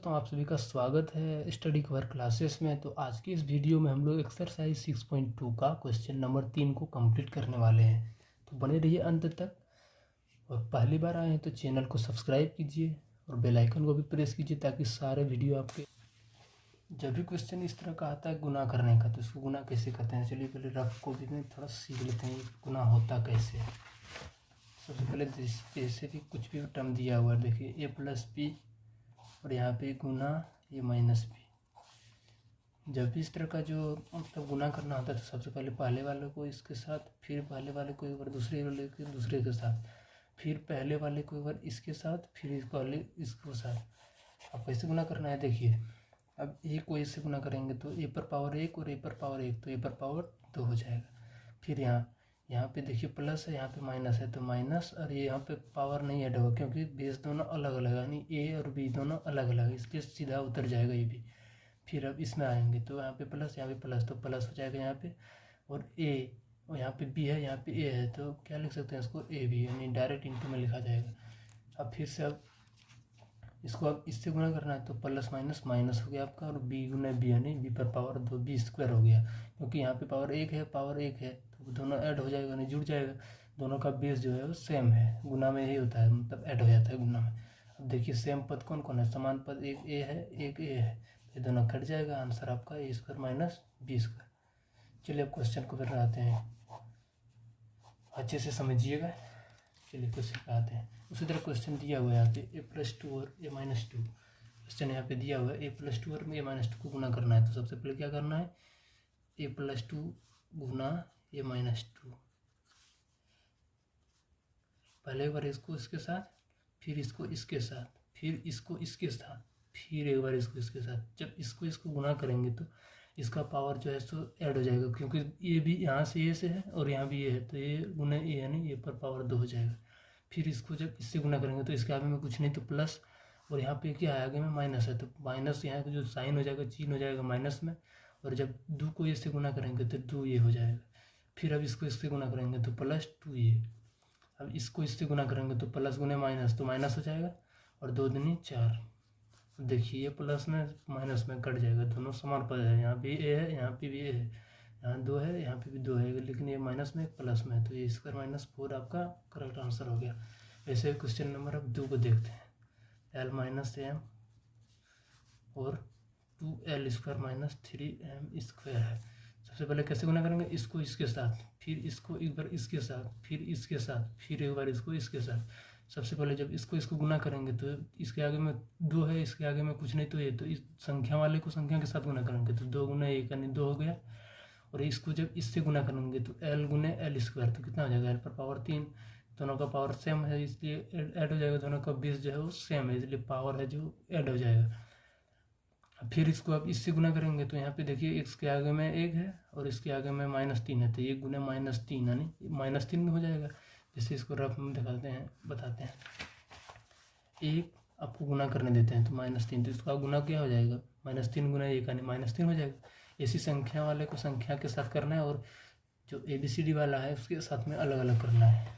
दोस्तों, आप सभी का स्वागत है स्टडी कवर क्लासेस में। तो आज की इस वीडियो में हम लोग एक्सरसाइज 6.2 का क्वेश्चन नंबर 3 को कंप्लीट करने वाले हैं। तो बने रहिए अंत तक। और पहली बार आए हैं तो चैनल को सब्सक्राइब कीजिए और बेल आइकन को भी प्रेस कीजिए ताकि सारे वीडियो आपके। जब भी क्वेश्चन इस तरह का आता है गुना करने का, तो इसको गुना कैसे करते हैं, चलिए पहले रफ को भी में थोड़ा सीख लेते हैं गुना होता कैसे है। सबसे पहले जैसे कि कुछ भी टर्म दिया हुआ है, देखिए ए प्लस बी और यहाँ पे गुना ये माइनस बी। जब भी इस तरह का जो मतलब गुना करना होता है तो सबसे पहले वाले को इसके साथ, फिर पहले वाले को एक बार दूसरे वाले के दूसरे के साथ, फिर पहले वाले को एक बार इसके साथ, फिर इसको वाले इसके साथ। अब कैसे गुना करना है देखिए। अब ए को ए से गुना करेंगे तो ए पर पावर 1 और ए पर पावर 1 तो ए पर पावर 2 हो जाएगा। फिर यहाँ पे देखिए प्लस है, यहाँ पे माइनस है तो माइनस, और ये यहाँ पे पावर नहीं ऐड होगा क्योंकि बेस दोनों अलग अलग है, यानी ए और बी दोनों अलग अलग है, इसलिए सीधा उतर जाएगा ये भी। फिर अब इसमें आएंगे तो यहाँ पे प्लस, यहाँ पे प्लस, तो प्लस हो जाएगा यहाँ पे, और ए और यहाँ पे बी है, यहाँ पे ए है, तो क्या लिख सकते हैं इसको ए बी, यानी डायरेक्ट इंटू में लिखा जाएगा। अब फिर से अब इसको अब इससे गुना करना है तो प्लस माइनस माइनस हो गया आपका, और बी गुना बी यानी बी पर पावर 2 बी स्क्वायर हो गया, क्योंकि यहाँ पे पावर 1 है तो दोनों ऐड हो जाएगा, नहीं जुड़ जाएगा। दोनों का बेस जो है वो सेम है, गुना में यही होता है, मतलब ऐड हो जाता है गुना में। अब देखिए सेम पद कौन कौन है, समान पद एक ए है एक ए है, ये दोनों कट जाएगा, आंसर आपका ए स्क्वायर माइनस बी स्क्वायर। चलिए अब क्वेश्चन को फिर आते हैं, अच्छे से समझिएगा। चलिए क्वेश्चन पे आते हैं। उसी तरह क्वेश्चन दिया हुआ है यहाँ पे ए प्लस 2 और ए माइनस 2। क्वेश्चन यहाँ पे दिया हुआ है ए प्लस 2 और ए माइनस 2 को गुना करना है। तो सबसे पहले क्या करना है, ए प्लस 2 गुना ए माइनस 2, पहले एक बार इसको इसके साथ, फिर इसको इसके साथ, फिर इसको इसके साथ, फिर एक बार इसको इसके साथ। जब इसको गुना करेंगे तो इसका पावर जो है सो ऐड हो जाएगा, क्योंकि ये भी यहाँ से ए से है और यहाँ भी ये है, तो ये गुना ए यानी ए पर पावर 2 हो जाएगा। फिर इसको जब इससे गुना करेंगे तो इसके आगे में कुछ नहीं तो प्लस, और यहाँ पे क्या है आगे में माइनस है, तो माइनस यहाँ का जो साइन हो जाएगा चिन्ह हो जाएगा माइनस में, और जब 2 को इससे गुना करेंगे तो 2 ये हो जाएगा। फिर अब इसको इससे गुना करेंगे तो प्लस 2 ये। अब इसको इससे गुना करेंगे तो प्लस गुने माइनस तो माइनस हो जाएगा, और 2 दूनी 4। देखिए ये प्लस में माइनस में कट जाएगा, दोनों समान पद है, यहाँ भी ए है यहाँ पे भी ए है, यहाँ 2 है यहाँ पे भी 2 है, लेकिन ये माइनस में प्लस में है, तो ये स्क्वायर माइनस 4 आपका करेक्ट आंसर हो गया। वैसे क्वेश्चन नंबर अब 2 को देखते हैं। एल माइनस एम और 2l square minus 3m square है। सबसे पहले कैसे गुना करेंगे, इसको इसके साथ, फिर इसको एक बार इसके साथ, फिर इसके साथ, फिर एक बार इसको इसके साथ। सबसे पहले जब इसको गुना करेंगे तो इसके आगे में 2 है, इसके आगे में कुछ नहीं तो ये, तो इस संख्या वाले को संख्या के साथ गुना करेंगे तो 2 गुना 1 यानी 2 हो गया। और इसको जब इससे गुना करेंगे तो l गुने l स्क्वायर, तो कितना हो जाएगा l पर पावर 3। दोनों का पावर सेम है इसलिए ऐड हो जाएगा, दोनों का बेस जो है वो सेम है इसलिए पावर है जो ऐड हो जाएगा। फिर इसको अब इससे गुना करेंगे तो यहाँ पे देखिए x के आगे में 1 है और इसके आगे में -3 है, तो 1 गुने -3 यानी -3 हो जाएगा। जैसे इसको रफ में दिखाते हैं, बताते हैं। 1 आपको गुना करने देते हैं तो -3, तो इसका गुना क्या हो जाएगा, -3 गुना 1 यानी -3 हो जाएगा। ऐसी संख्या वाले को संख्या के साथ करना है, और जो ABCD वाला है उसके साथ में अलग अलग करना है।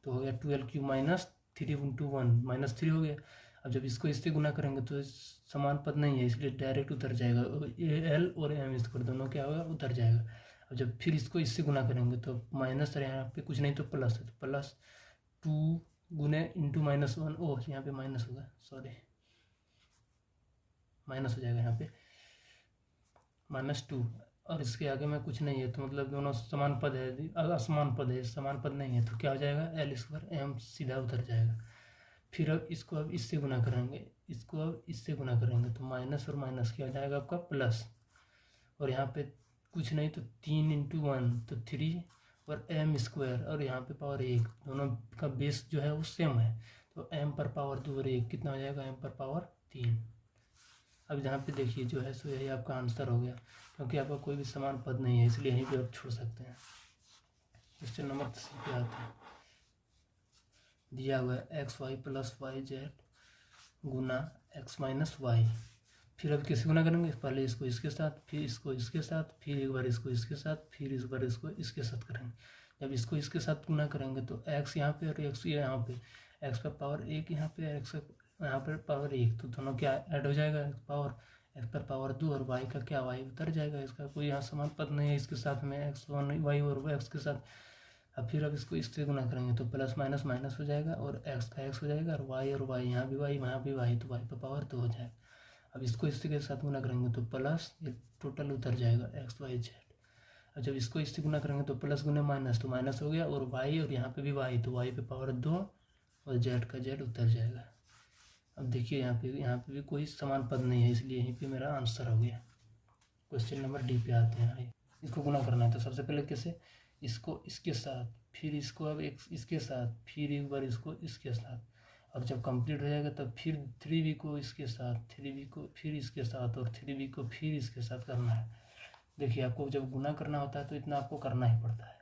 तो हो गया 12³ -3 × 1 -3 हो गया। अब जब इसको इससे गुना करेंगे तो समान पद नहीं है इसलिए डायरेक्ट उतर जाएगा, l और m स्क्वायर दोनों क्या होगा उतर जाएगा। अब जब फिर इसको इससे गुना करेंगे तो माइनस, यहाँ पे कुछ नहीं तो प्लस है, तो प्लस 2 गुने इंटू -1, ओह यहाँ पे माइनस होगा, सॉरी माइनस हो जाएगा यहाँ पे -2, और इसके आगे में कुछ नहीं है, तो मतलब दोनों समान पद है, असमान पद है, समान पद नहीं है, तो क्या हो जाएगा l स्क्वायर m सीधा उतर जाएगा। फिर अब इसको अब इससे गुना करेंगे, इसको अब इससे गुना करेंगे तो माइनस और माइनस क्या हो जाएगा आपका प्लस, और यहाँ पे कुछ नहीं तो 3 × 1 तो 3 और m स्क्वायर, और यहाँ पे पावर 1, दोनों का बेस जो है वो सेम है, तो m पर पावर 2 और 1 कितना हो जाएगा m पर पावर 3। अब यहाँ पे देखिए जो है सो यही आपका आंसर हो गया, क्योंकि आपका कोई भी समान पद नहीं है इसलिए यहीं पे आप छोड़ सकते हैं। क्वेश्चन नंबर 3 पे आते हैं। दिया हुआ है xy + yz गुना x - y। फिर अब किससे गुना करेंगे, पहले इसको इसके साथ, फिर इसको इसके साथ, फिर एक बार इसको इसके साथ, फिर इस बार इसको इसके साथ करेंगे। जब इसको इसके साथ गुना करेंगे तो x यहाँ पे और x यहाँ पे, x पर पावर 1 यहाँ पे, x यहाँ पर पावर 1, तो दोनों क्या ऐड हो जाएगा, पावर एक्स पर पावर 2 और वाई का क्या वाई उतर जाएगा, इसका कोई यहाँ समान पद नहीं है इसके साथ में, x1 वाई और एक्स के साथ। अब फिर अब इसको इससे गुना करेंगे तो प्लस माइनस माइनस हो जाएगा और एक्स का एक्स हो जाएगा और वाई यहाँ भी वाई वहाँ भी वाई, तो वाई पर पावर 2 हो जाएगा। अब इसको इससे के साथ गुना करेंगे तो प्लस, ये टोटल उतर जाएगा एक्स वाई जेड। और जब इसको इससे गुना करेंगे तो प्लस गुना माइनस, तो माइनस हो गया और वाई और यहाँ पे भी वाई, तो वाई पे पावर 2 और जेड का जेड उतर जाएगा। अब देखिए यहाँ पे भी कोई समान पद नहीं है, इसलिए यहीं पे मेरा आंसर हो गया। क्वेश्चन नंबर डी पे आते हैं। इसको गुना करना है तो सबसे पहले कैसे, इसको इसके साथ, फिर इसको अब एक इसके साथ, फिर एक बार इसको इसके साथ, और जब कंप्लीट हो जाएगा तब फिर 3b को इसके साथ, 3b को फिर इसके साथ और 3b को फिर इसके साथ करना है। देखिए आपको जब गुना करना होता है तो इतना आपको करना ही पड़ता है।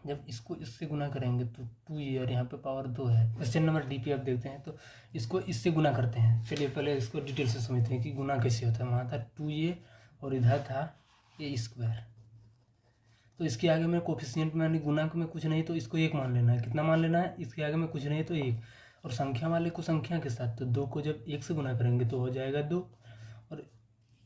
जब इसको इससे गुना करेंगे तो 2a और यहाँ पे पावर 2 है। क्वेश्चन नंबर डी पे आप देखते हैं तो इसको इससे गुना करते हैं। चलिए पहले इसको डिटेल से समझते हैं कि गुना कैसे होता है। वहाँ था 2a और इधर था a², तो इसके आगे में कोफिशिएंट में गुना में कुछ नहीं तो इसको 1 मान लेना है। कितना मान लेना है, इसके आगे में कुछ नहीं तो 1, और संख्या वाले को संख्या के साथ, तो 2 को जब 1 से गुना करेंगे तो हो जाएगा 2, और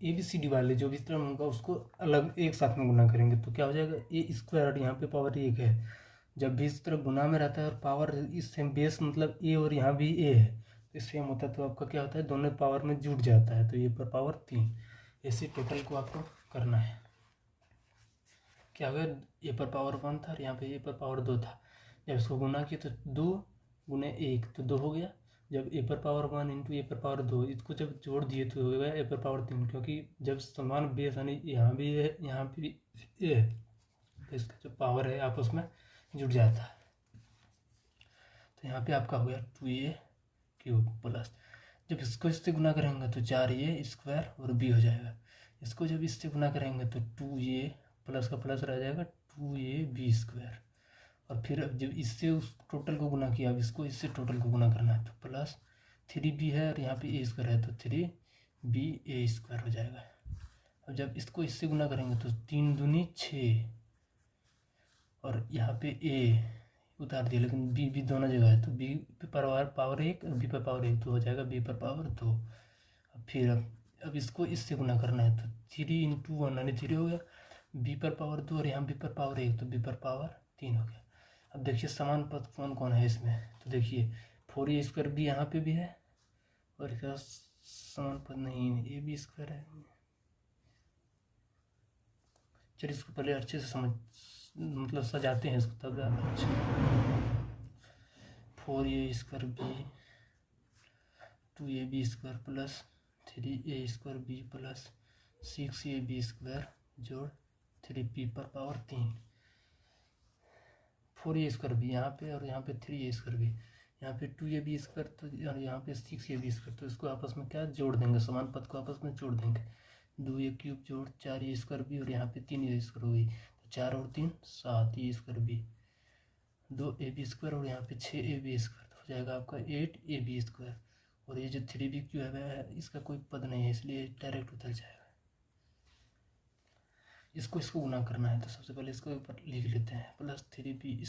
ABCD वाले जो भी टर्म होगा उसको अलग एक साथ में गुना करेंगे तो क्या हो जाएगा a², और यहाँ पे पावर 1 है। जब भी इस तरह गुना में रहता है और पावर इस सेम बेस मतलब a और यहाँ भी a है तो सेम होता है, तो आपका क्या होता है दोनों पावर में जुट जाता है, तो ये पर पावर 3। ऐसे टोटल को आपको करना है। क्या हो गया, ए पर पावर 1 था और यहाँ पे ए पर पावर 2 था। जब इसको गुना किया तो 2 गुने 1 तो 2 हो गया। जब ए पर पावर 1 इंटू ए पर पावर 2, इसको जब जोड़ दिए तो हो गया ए पर पावर 3, क्योंकि जब समान बेस यानी यहाँ भी है यहाँ भी ए है तो इसका जो पावर है आपस में जुड़ जाता है। तो यहाँ पे आपका हो गया 2a³ प्लस, जब इसको इससे गुना करेंगे तो 4a² और b हो जाएगा। इसको जब इससे गुना करेंगे तो 2a प्लस का प्लस रह जाएगा 2ab², और फिर अब जब इससे उस टोटल को गुना किया, अब इसको इससे टोटल को गुना करना है तो प्लस 3b है और यहाँ पे a² है तो 3ba² हो जाएगा। अब जब इसको इससे गुना करेंगे तो 3 दूनी 6, और यहाँ पे a उतार दिया लेकिन b दोनों जगह है तो b पे पावर 1 और b पर पावर 1 तो हो जाएगा b पर पावर 2। अब फिर अब इसको इससे गुना करना है तो 3 इंटू 1 यानी 3 हो गया, b पर पावर 2 और यहाँ b पर पावर 1 तो b पर पावर 3 हो गया। अब देखिए समान पद कौन कौन है इसमें, तो देखिए 4a² भी यहाँ पे भी है और इसका समान पद नहीं है, ab² है। चलिए इसको पहले अच्छे से मतलब सजाते हैं इसको तब अच्छा। 4a² b 2ab² plus 3a² b plus 6ab² जोड़ 3b पर पावर 3, 4a² b यहाँ पे और यहाँ पे 3a² b, यहाँ पे 2ab² तो और यहाँ पे 6ab², तो इसको आपस में क्या जोड़ देंगे, समान पद को आपस में जोड़ देंगे। 2a³ जोड़ 4a² b और यहाँ पे 3a² हो गई तो 4 और 3 7 a² b, 2ab² और यहाँ पे 6ab² तो हो जाएगा आपका 8ab², और ये जो 3b³ है इसका कोई पद नहीं है इसलिए डायरेक्ट उतर जाएगा। इसको गुना करना है तो सबसे पहले इसको ऊपर लिख लेते हैं प्लस 3b²,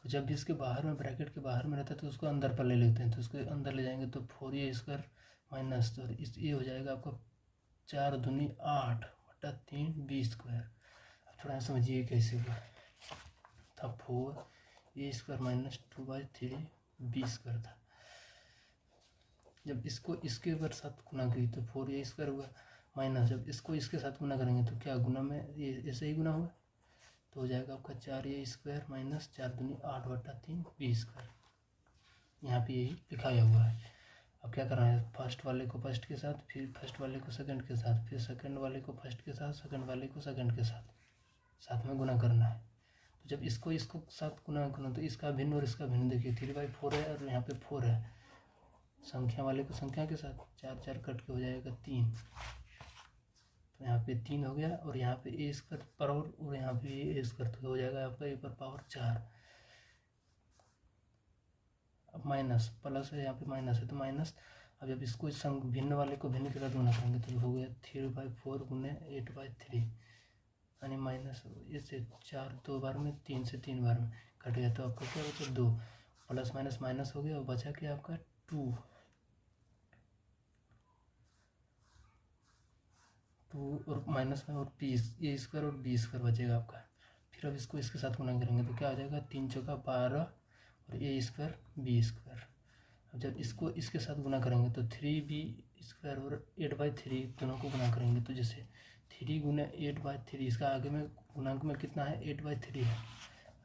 और जब भी इसके बाहर में ब्रैकेट के बाहर में रहता है तो उसको अंदर पर ले लेते हैं, तो उसको अंदर ले जाएंगे तो 4a² माइनस, तो इस ये हो जाएगा आपका 4 दूनी 8 बटा 3b²। अब थोड़ा समझिए कैसे हुआ था, 4a² माइनस 2/3b² था। जब इसको इसके ऊपर साथ गुना करी तो 4a² हुआ, माइनस जब इसको इसके साथ गुना करेंगे तो क्या गुना में ये ऐसे ही गुना हुआ तो हो जाएगा आपका 4a² माइनस 4 दूनी 8 बटा 3b²। यहाँ पे यही लिखाया हुआ है। अब क्या करना है, फर्स्ट वाले को फर्स्ट के साथ, फिर फर्स्ट वाले को सेकंड के साथ, फिर सेकंड वाले को फर्स्ट के साथ, सेकंड वाले को सेकंड के साथ में गुना करना है। तो जब इसको साथ गुना करना तो इसका भिन्न और इसका भिन्न, देखिए 3/4 है और यहाँ पे 4 है, संख्या वाले को संख्या के साथ 4 4 कट के हो जाएगा 3, तो यहाँ पे 3 हो गया, और यहाँ पे a² पावर और यहाँ पे a² तो हो जाएगा आपका a पर पावर 4। अब माइनस प्लस है यहाँ पे माइनस है तो माइनस, अब जब इसको भिन्न वाले को भिन्न के साथ गुना करेंगे तो हो गया 3/4 गुने 8/3 यानी माइनस इससे 4 2 बार में 3 से 3 बार में कट गया तो आपका क्या बचा 2, प्लस माइनस माइनस हो गया और बचा क्या आपका 2 और माइनस में और ए स्क्वायर और बी स्क्वायर बचेगा आपका। फिर अब इसको इसके साथ गुना करेंगे तो क्या आ जाएगा 3 चौका 12 और ए स्क्वायर बी स्क्वायर। अब जब इसको इसके साथ गुना करेंगे तो 3b स्क्वायर और 8/3 दोनों को गुना करेंगे तो जैसे 3 गुना 8/3, इसका आगे में गुणांक में कितना है 8/3 है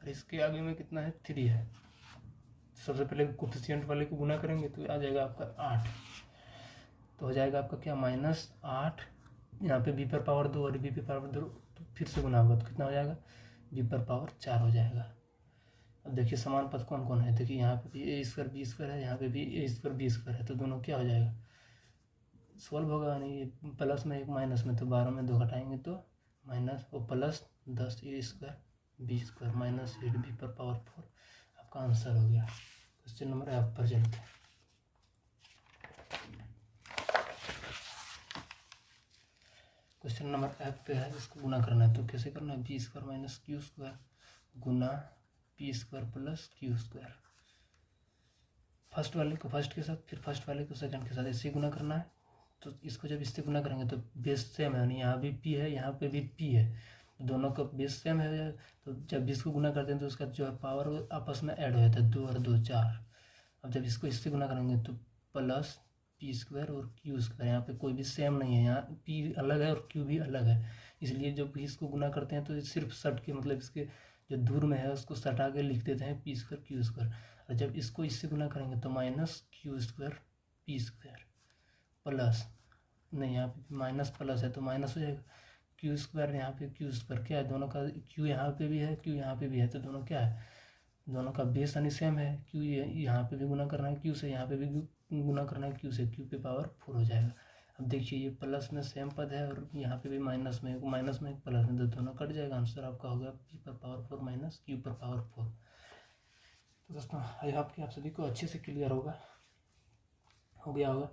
और इसके आगे में कितना है 3 है। सबसे पहले कोफिशिएंट वाले को गुना करेंगे तो आ जाएगा आपका 8, तो हो जाएगा आपका क्या -8। यहाँ पे b पर पावर 2 और b पर पावर 2 तो फिर से गुना होगा तो कितना हो जाएगा b पर पावर 4 हो जाएगा। अब देखिए समान पद कौन कौन है, देखिए यहाँ पे भी ए स्क्वायर बी स्क्वायर है, यहाँ पे भी ए स्क्वायर बी स्क्वायर है, तो दोनों क्या हो जाएगा सॉल्व होगा नहीं, ये प्लस में एक माइनस में, तो 12 में 2 घटाएंगे तो माइनस और plus 10 A square B square minus 8 B पर पावर 4 आपका आंसर हो गया। क्वेश्चन नंबर F पर चलते हैं। क्वेश्चन नंबर F पे है, इसको गुना करना है तो कैसे करना है B square minus Q square गुना P square plus Q square. First वाले को फर्स्ट के साथ फिर फर्स्ट वाले को सेकंड के साथ ऐसे गुना करना है। तो इसको जब इससे गुना करेंगे तो बेस सेम है, यानी यहाँ भी पी है यहाँ पे भी पी है, तो दोनों का बेस सेम है। तो जब इसको गुना करते हैं तो उसका जो है पावर आपस में ऐड हो जाता है, 2 और 2 4। अब जब इसको इससे गुना करेंगे तो प्लस पी स्क्वायर और क्यू स्क्वायर, यहाँ पे कोई भी सेम नहीं है, यहाँ पी अलग है और क्यू भी अलग है, इसलिए जब भी इसको गुना करते हैं तो सिर्फ सट के मतलब इसके जो दूर में है उसको सटा के लिख देते हैं पी स्क्वायर क्यू स्क्वायर। और जब इसको इससे गुना करेंगे तो minus Q square P square plus, नहीं यहाँ पे माइनस प्लस है तो माइनस हो जाएगा क्यू स्क्वायर, यहाँ पे क्यू स्क्वायर क्या है दोनों का क्यू यहाँ पे भी है क्यू यहाँ पे भी है, तो दोनों क्या है दोनों का बेस यानी सेम है। क्यू यहाँ पे भी गुना करना है क्यू से, यहाँ पे भी गुना करना है क्यू से, क्यू पे पावर 4 हो जाएगा। अब देखिए ये प्लस में सेम पद है और यहाँ पे भी माइनस में एक प्लस में, तो दोनों कट जाएगा, आंसर आपका होगा पी पर पावर 4 माइनस क्यू पर पावर 4। तो दोस्तों आई होप कि आप सभी को अच्छे से क्लियर हो गया होगा।